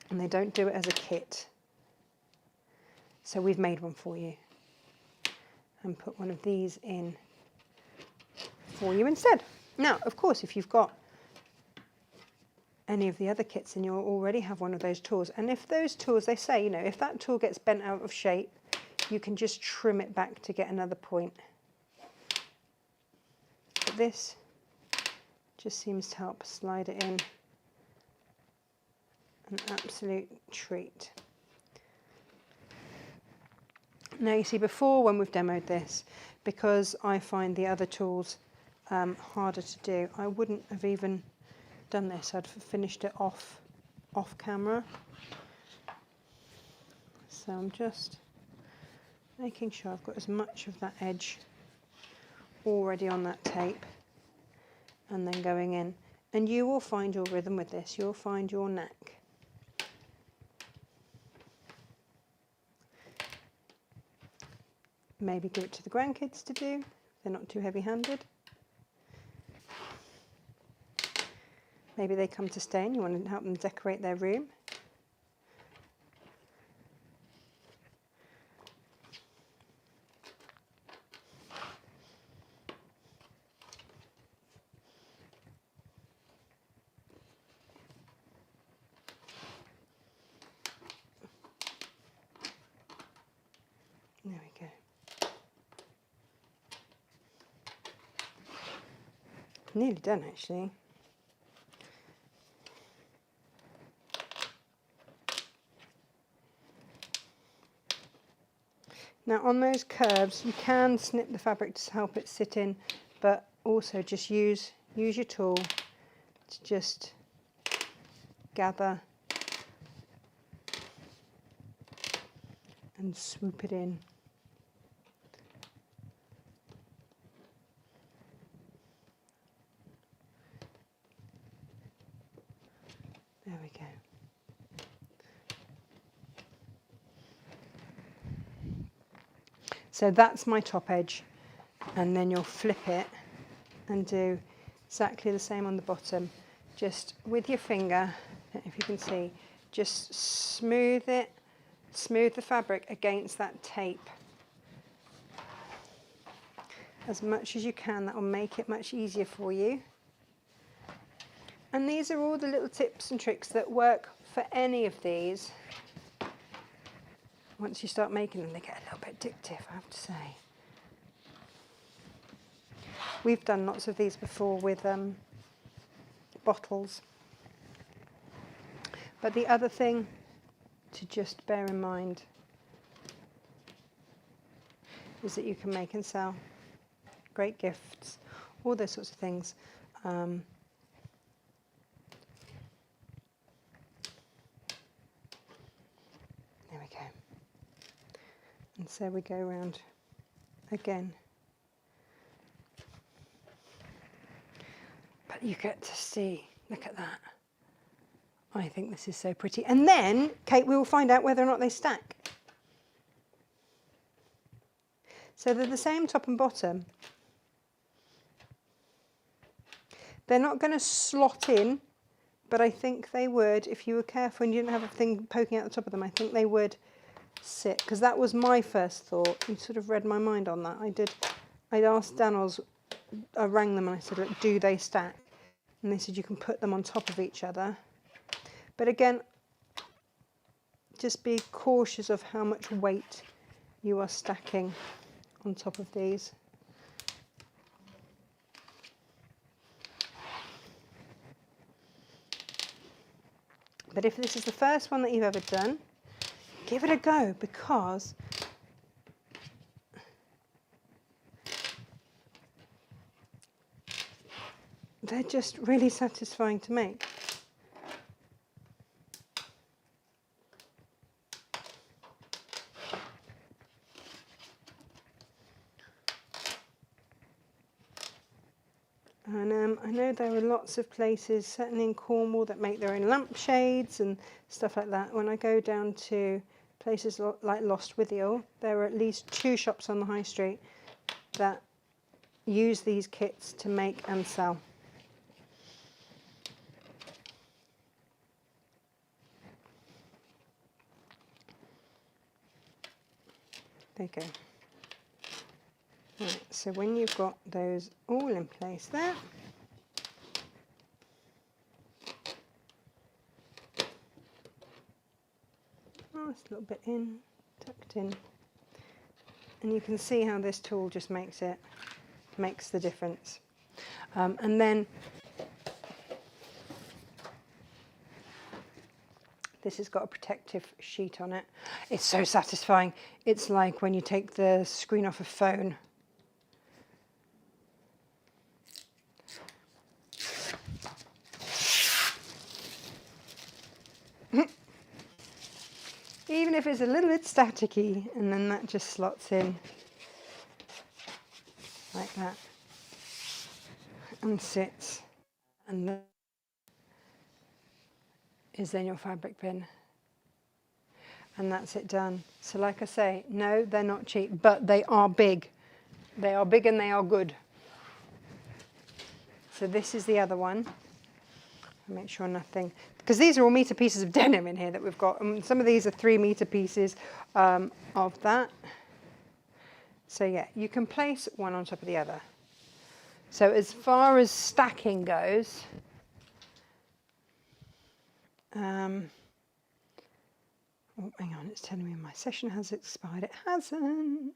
and they don't do it as a kit. So we've made one for you and put one of these in for you instead. Now, of course, if you've got any of the other kits and you already have one of those tools, and if those tools, they say, you know, if that tool gets bent out of shape, you can just trim it back to get another point. But this just seems to help slide it in. An absolute treat. Now you see, before when we've demoed this, because I find the other tools harder to do, I wouldn't have even done this. I'd finished it off camera. So I'm just making sure I've got as much of that edge already on that tape, and then going in. And you will find your rhythm with this. You'll find your knack. Maybe give it to the grandkids to do. They're not too heavy-handed. Maybe they come to stay and you want to help them decorate their room. There we go. Nearly done, actually. Now on those curves, you can snip the fabric to help it sit in, but also just use your tool to just gather and swoop it in. There we go. So that's my top edge, and then you'll flip it and do exactly the same on the bottom. Just with your finger, if you can see, just smooth it, smooth the fabric against that tape as much as you can. That will make it much easier for you. And these are all the little tips and tricks that work for any of these. Once you start making them, they get a little bit addictive, I have to say. We've done lots of these before with bottles. But the other thing to just bear in mind is that you can make and sell great gifts, all those sorts of things. There we go. And so we go around again. But you get to see, look at that. I think this is so pretty. And then, Kate, we will find out whether or not they stack. So they're the same top and bottom. They're not going to slot in, but I think they would, if you were careful and you didn't have a thing poking out the top of them, I think they would sit, because that was my first thought. You sort of read my mind on that. I'd asked Dannells, I rang them and I said, look, do they stack? And they said you can put them on top of each other. But again, just be cautious of how much weight you are stacking on top of these. But if this is the first one that you've ever done, give it a go, because they're just really satisfying to make. And I know there are lots of places, certainly in Cornwall, that make their own lampshades and stuff like that. When I go down to places like Lostwithiel, there are at least 2 shops on the high street that use these kits to make and sell. There you go. Right, so when you've got those all in place there, it's a little bit in, tucked in, and you can see how this tool just makes the difference. And then this has got a protective sheet on it. It's so satisfying. It's like when you take the screen off a phone. Even if it's a little bit staticky, and then that just slots in like that and sits, and that is then your fabric bin, and that's it done. So like I say, no, they're not cheap, but they are big. They are big and they are good. So this is the other one. Make sure nothing, because these are all metre pieces of denim in here that we've got, and some of these are 3 metre pieces of that. So yeah, you can place one on top of the other. So as far as stacking goes, oh, hang on, it's telling me my session has expired. It hasn't.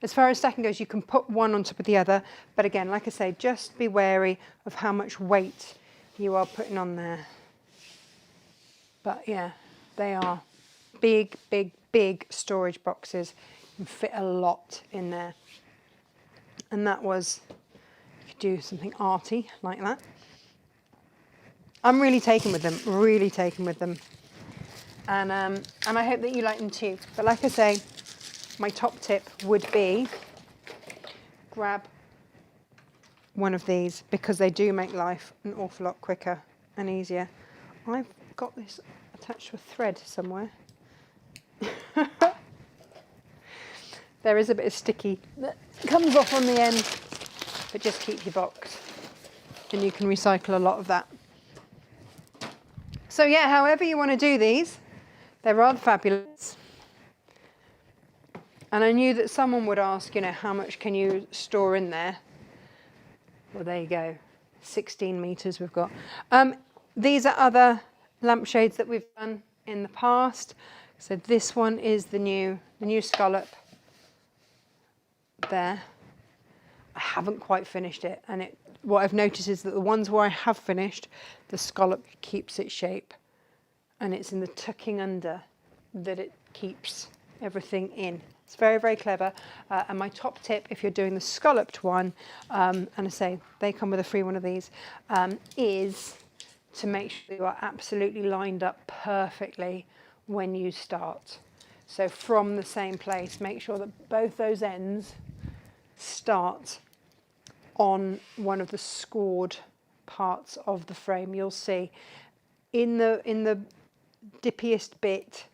As far as stacking goes, you can put one on top of the other, but again, like I say, just be wary of how much weight you are putting on there. But yeah, they are big, big, big storage boxes. You can fit a lot in there. And that was, you could do something arty like that. I'm really taken with them, really taken with them. And I hope that you like them too. But like I say, my top tip would be grab one of these, because they do make life an awful lot quicker and easier. I've got this attached to a thread somewhere. There is a bit of sticky that comes off on the end, but just keep your box and you can recycle a lot of that. So yeah, however you want to do these, they're rather fabulous. And I knew that someone would ask, you know, how much can you store in there? Well, there you go, 16 metres we've got. These are other lampshades that we've done in the past. So this one is the new scallop there. I haven't quite finished it, and what I've noticed is that the ones where I have finished, the scallop keeps its shape, and it's in the tucking under that it keeps everything in. It's very, very clever. And my top tip, if you're doing the scalloped one, and I say they come with a free one of these, is to make sure you are absolutely lined up perfectly when you start. So from the same place, make sure that both those ends start on one of the scored parts of the frame. You'll see in the dippiest bit,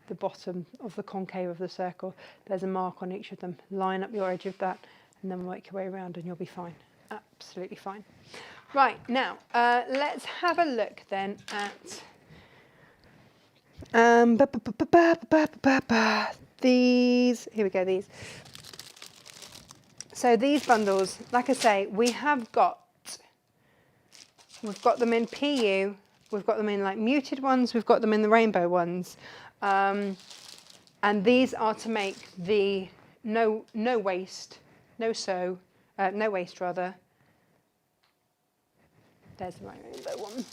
the bottom of the concave of the circle, there's a mark on each of them. Line up your edge of that and then work your way around and you'll be fine. Absolutely fine. Right, now let's have a look then at these. Here we go, these. So these bundles, like I say, we've got them in PU, we've got them in like muted ones, we've got them in the rainbow ones. And these are to make the no waste rather. There's the rainbow one.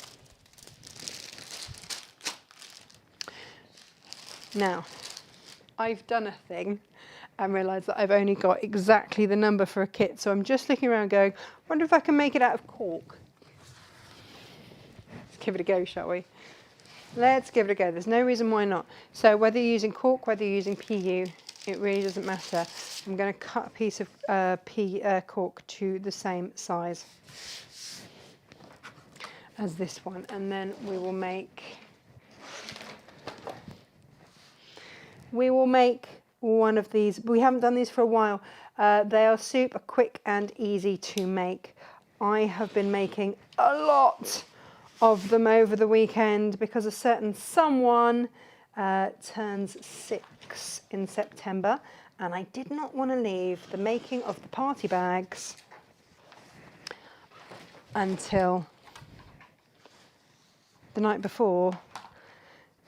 Now, I've done a thing and realised that I've only got exactly the number for a kit, so I'm just looking around going, wonder if I can make it out of cork. Let's give it a go, shall we? Let's give it a go. There's no reason why not. So whether you're using cork, whether you're using PU, it really doesn't matter. I'm going to cut a piece of cork to the same size as this one, and then we will make one of these. We haven't done these for a while. They are super quick and easy to make. I have been making a lot of them over the weekend because a certain someone turns 6 in September, and I did not want to leave the making of the party bags until the night before,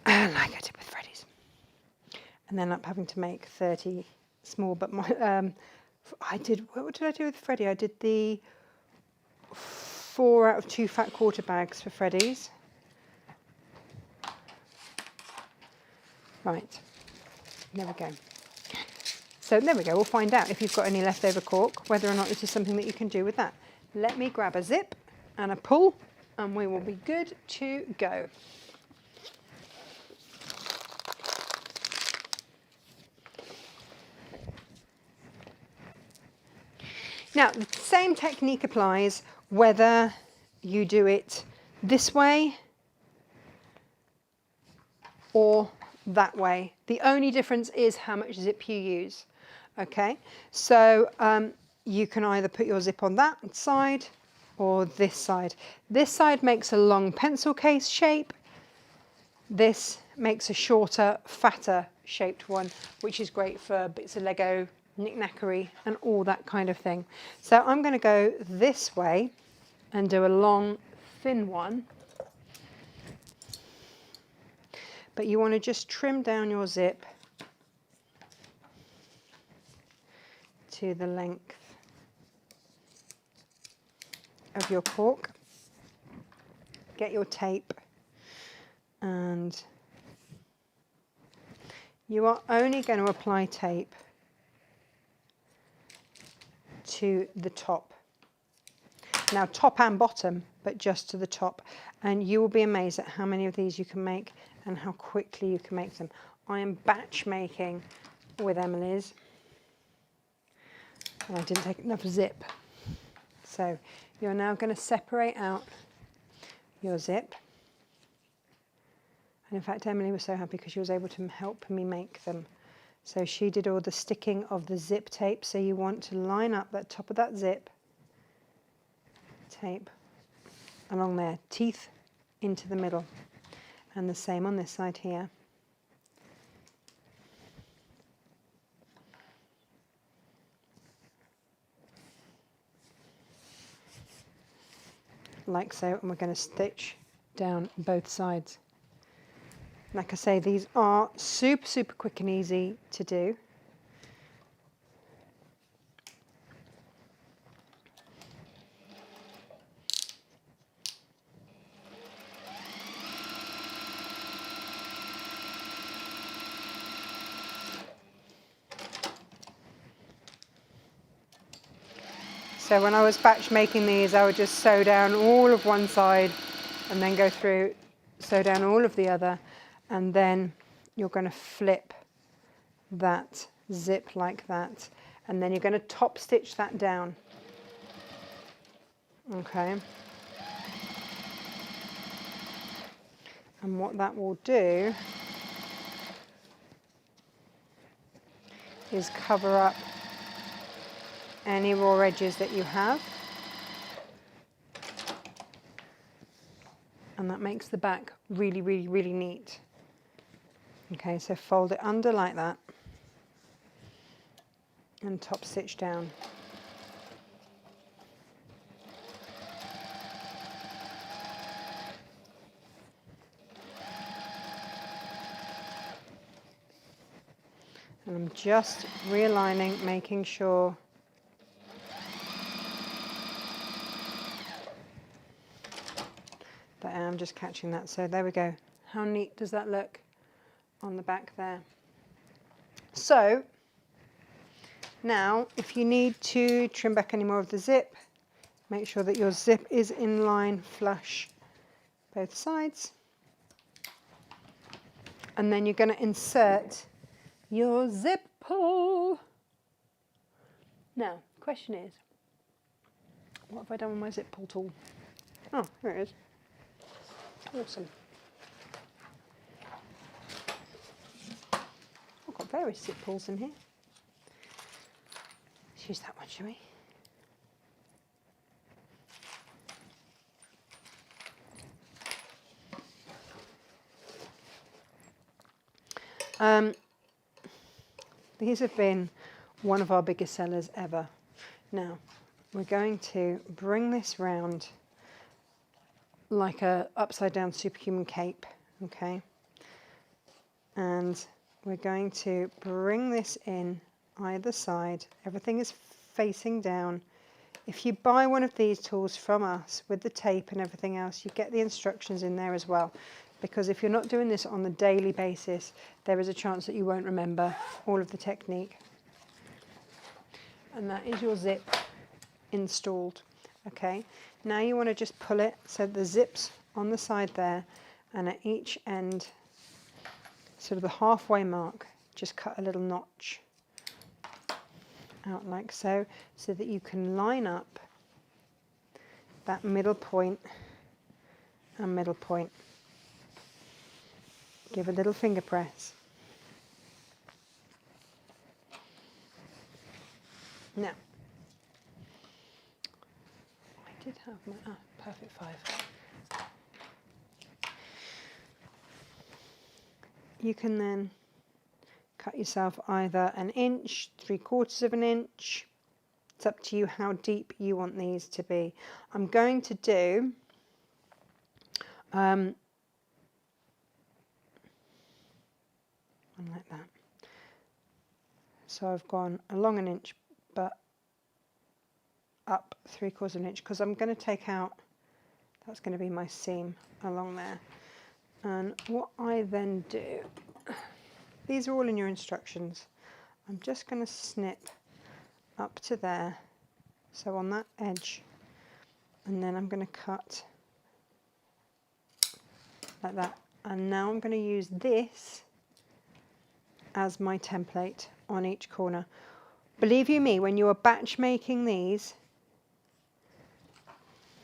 like I did with Freddie's, and then up having to make 30 small. But what did I do with Freddie? I did the 4 out of 2 fat quarter bags for Freddie's. Right, there we go. So there we go, we'll find out if you've got any leftover cork, whether or not this is something that you can do with that. Let me grab a zip and a pull, and we will be good to go. Now, the same technique applies whether you do it this way or that way. The only difference is how much zip you use. Okay, so you can either put your zip on that side or this side. This side makes a long pencil case shape. This makes a shorter, fatter shaped one, which is great for bits of Lego, knick-knackery and all that kind of thing. So I'm going to go this way and do a long, thin one. But you want to just trim down your zip to the length of your cork. Get your tape, and you are only going to apply tape to the top. Now, top and bottom, but just to the top. And you will be amazed at how many of these you can make and how quickly you can make them. I am batch making with Emily's, and I didn't take enough zip. So you're now going to separate out your zip. And in fact, Emily was so happy because she was able to help me make them. So she did all the sticking of the zip tape. So you want to line up the top of that zip tape along there, teeth into the middle. And the same on this side here. Like so, and we're going to stitch down both sides. Like I say, these are super quick and easy to do. So when I was batch making these, I would just sew down all of one side and then go through, sew down all of the other, and then you're going to flip that zip like that, and then you're going to top stitch that down. Okay. And what that will do is cover up any raw edges that you have, and that makes the back really neat. Okay, so fold it under like that and top stitch down. And I'm just realigning, making sure that I'm just catching that. So there we go. How neat does that look on the back there? So now, if you need to trim back any more of the zip, make sure that your zip is in line flush both sides. And then you're going to insert your zip pull. Now, the question is, what have I done with my zip pull tool? Oh, here it is. Awesome. I've got various zip pulls in here. Let's use that one, shall we? These have been one of our biggest sellers ever. Now, we're going to bring this round like a upside down superhuman cape, okay? And we're going to bring this in either side. Everything is facing down. If you buy one of these tools from us with the tape and everything else, you get the instructions in there as well. Because if you're not doing this on a daily basis, there is a chance that you won't remember all of the technique. And that is your zip installed. Okay, now you want to just pull it so the zip's on the side there, and at each end, sort of the halfway mark, just cut a little notch out like so, so that you can line up that middle point and middle point. Give a little finger press. Now, I did have my, perfect 5. You can then cut yourself either 1 inch, 3/4 of an inch. It's up to you how deep you want these to be. I'm going to do one like that. So I've gone along 1 inch, but up 3/4 of an inch, because I'm going to take out, that's going to be my seam along there. And what I then do, these are all in your instructions. I'm just going to snip up to there, so on that edge, and then I'm going to cut like that. And now I'm going to use this as my template on each corner. Believe you me, when you are batch making these,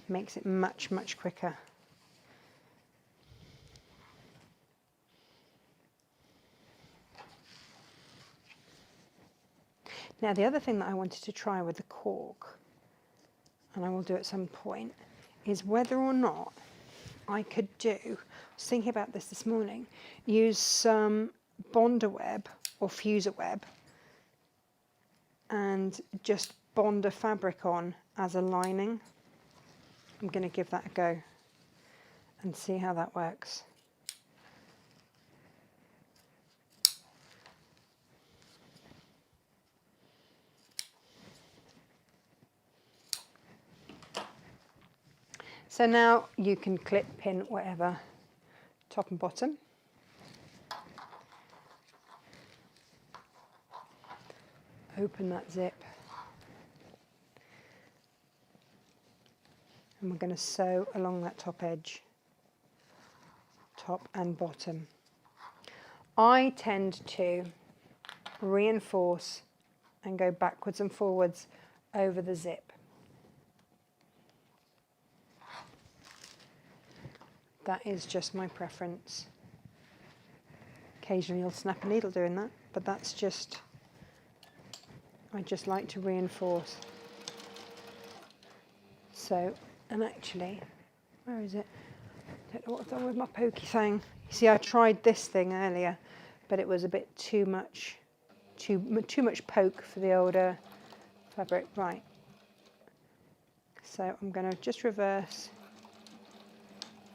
it makes it much, much quicker. Now the other thing that I wanted to try with the cork, and I will do at some point, is whether or not I could do, I was thinking about this morning, use some bonder web or fuser web and just bond a fabric on as a lining. I'm going to give that a go and see how that works. So now you can clip, pin, whatever, top and bottom. Open that zip. And we're going to sew along that top edge, top and bottom. I tend to reinforce and go backwards and forwards over the zip. That is just my preference. Occasionally you'll snap a needle doing that, but that's just, I just like to reinforce. So, and actually, where is it? I don't know what I've done with my pokey thing. You see, I tried this thing earlier, but it was a bit too much poke for the older fabric. Right. So I'm going to just reverse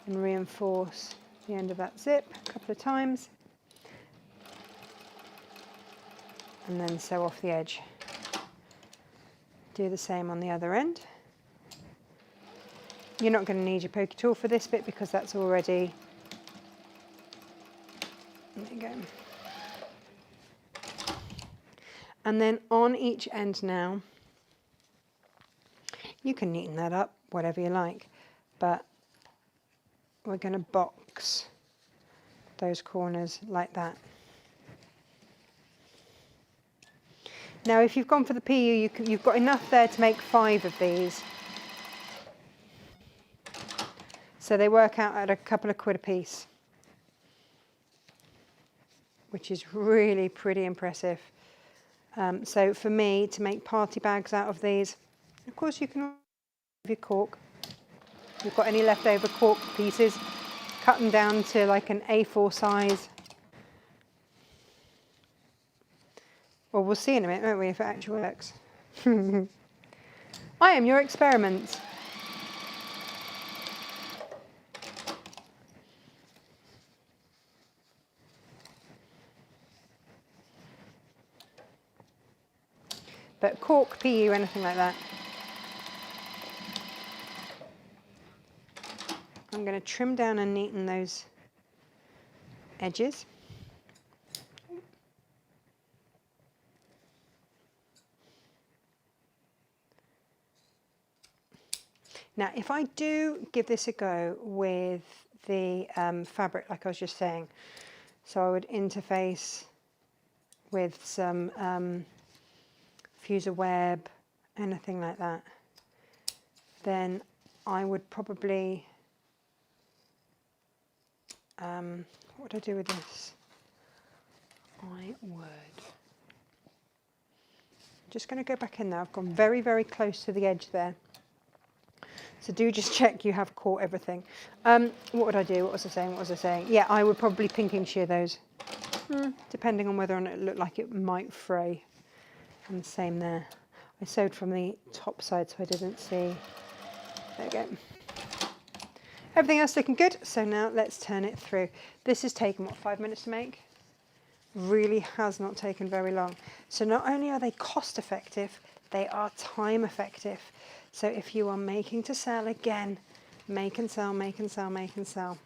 and reinforce the end of that zip a couple of times, and then sew off the edge. Do the same on the other end. You're not going to need your pokey tool for this bit because that's already, there you go. And then on each end now, you can neaten that up, whatever you like, but we're going to box those corners like that. Now, if you've gone for the PU, you've got enough there to make 5 of these. So they work out at a couple of quid a piece, which is really pretty impressive. So for me, to make party bags out of these, of course you can have your cork. If you've got any leftover cork pieces, cut them down to like an A4 size. Well, we'll see in a minute, won't we, if it actually works. I am your experiment. But cork, PU, anything like that. I'm going to trim down and neaten those edges. Now, if I do give this a go with the fabric, like I was just saying, so I would interface with some fuser web, anything like that, then I would probably, what would I do with this? I would, just going to go back in there. I've gone very, very close to the edge there. So do just check you have caught everything. What would I do? What was I saying? What was I saying? Yeah, I would probably pinking shear those, depending on whether or not it looked like it might fray. And the same there. I sewed from the top side so I didn't see. There we go. Everything else looking good. So now let's turn it through. This has taken, what, 5 minutes to make? Really has not taken very long. So not only are they cost effective, they are time effective. So if you are making to sell, again, make and sell, make and sell, make and sell.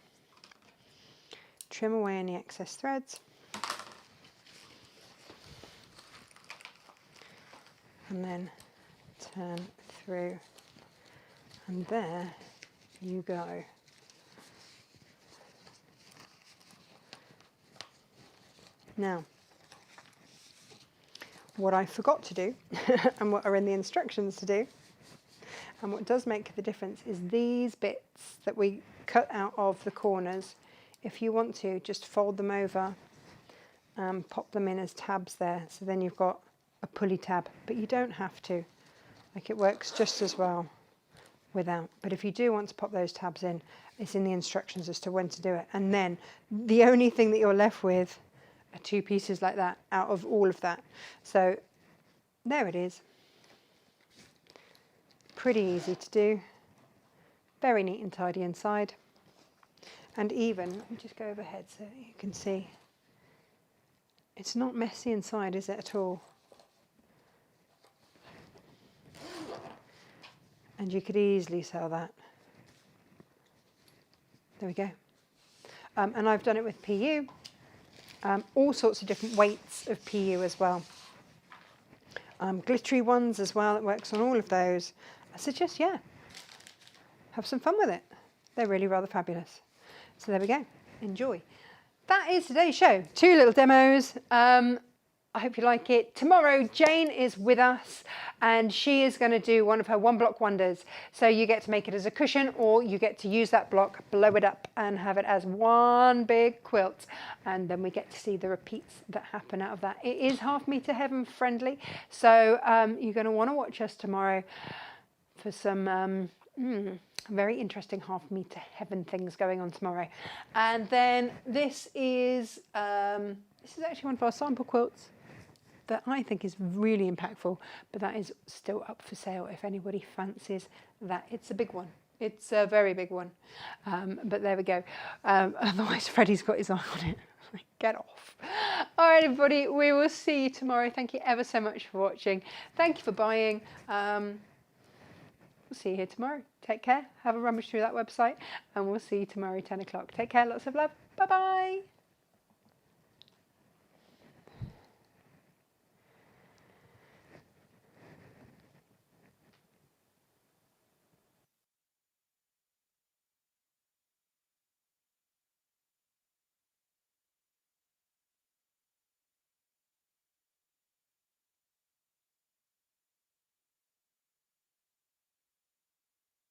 Trim away any excess threads. And then turn through. And there you go. Now, what I forgot to do, and what are in the instructions to do, and what does make the difference is these bits that we cut out of the corners. If you want to, just fold them over and pop them in as tabs there. So then you've got a pulley tab, but you don't have to. Like, it works just as well without. But if you do want to pop those tabs in, it's in the instructions as to when to do it. And then the only thing that you're left with are 2 pieces like that out of all of that. So there it is. Pretty easy to do. Very neat and tidy inside. And even, let me just go overhead so you can see. It's not messy inside, is it, at all? And you could easily sell that. There we go. And I've done it with PU. All sorts of different weights of PU as well. Glittery ones as well. It works on all of those. I suggest, yeah, have some fun with it. They're really rather fabulous. So there we go. Enjoy. That is today's show. 2 little demos. I hope you like it. Tomorrow, Jane is with us and she is going to do one of her 1-block wonders. So you get to make it as a cushion, or you get to use that block, blow it up and have it as one big quilt. And then we get to see the repeats that happen out of that. It is half meter heaven friendly. So you're going to want to watch us tomorrow for some very interesting half meter heaven things going on tomorrow. And then this is actually one of our sample quilts that I think is really impactful, but that is still up for sale if anybody fancies that. It's a big one. It's a very big one. But there we go. Otherwise, Freddie's got his eye on it. Get off. All right, everybody, we will see you tomorrow. Thank you ever so much for watching. Thank you for buying. We'll see you here tomorrow. Take care. Have a rummage through that website, and we'll see you tomorrow, 10 o'clock. Take care. Lots of love. Bye-bye.